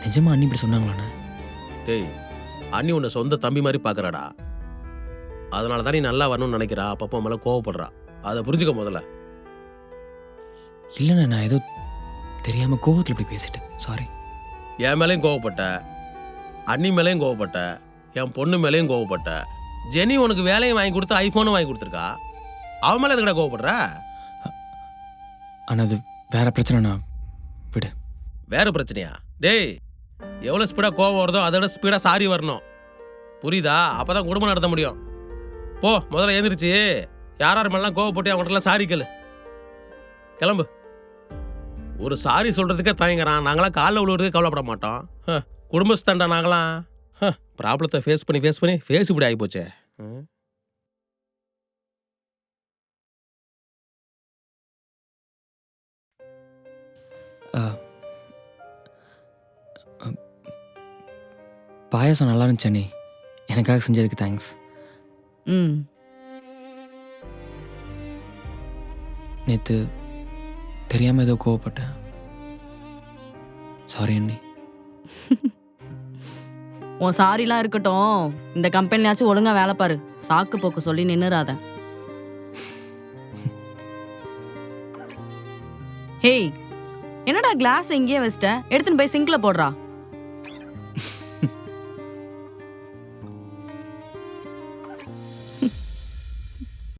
நிஜமா அண்ணி இப்படி சொன்னாங்களாண்ணே? டேய், அண்ணி உன்னை சொந்த தம்பி மாதிரி பார்க்கறாடா. அதனால தான் நீ நல்லா வரணும்னு நினைக்கிறா. அப்பப்போ மேலே கோவப்படுறா. அதை புரிஞ்சுக்க முதல்ல. இல்லைண்ணே, நான் ஏதோ தெரியாமல் கோவத்தில் இப்படி பேசிட்டேன். சாரி. என் மேலேயும் கோவப்பட்ட, அண்ணி மேலேயும் கோவப்பட்ட, என் பொண்ணு மேலேயும் கோவப்பட்ட. ஜெனி உனக்கு வேலையும் வாங்கி கொடுத்து ஐஃபோனும் வாங்கி கொடுத்துருக்கா. அவன் மேலே எதுக்கடா கோவப்படுற? ஆனால் அது வேற பிரச்சனைண்ணா. விடு. வேற பிரச்சனையா? டேய், எவ்வளோ ஸ்பீடாக கோவம் வருதோ அதோட ஸ்பீடாக சாரி வரணும். புரியுதா? அப்போ தான் குடும்பம் நடத்த முடியும். போ, முதல்ல எழுந்திரிச்சு யார் மேலாம் கோவப்பட்டு அவங்கள்ட்டலாம் சாரி கேளு. கிளம்பு. ஒரு சாரி சொல்கிறதுக்கே தயங்குறான். நாங்களாம் காலைல விழுவுறதுக்கு கவலைப்பட மாட்டோம். குடும்பஸ்தாண்டா நாங்களாம். ப்ராப்ளத்தை ஃபேஸ் பண்ணி ஃபேஸ் இப்படி ஆகிப்போச்சே. பாயாசம் நல்லா இருந்துச்சு அண்ணி. எனக்காக செஞ்சதுக்கு தேங்க்ஸ். நேற்று தெரியாமல் ஏதோ கோவப்பட்டேன். சாரி அண்ணி. உன் சாரிலாம் இருக்கட்டும், இந்த கம்பெனியாச்சும் ஒழுங்கா வேலை பாரு. சாக்கு போக்கு சொல்லி நின்னுறாத. ஹேய், என்னடா கிளாஸ் இங்கேயே வச்சிட்ட? எடுத்துன்னு போய் சிங்க்ல போடுறா.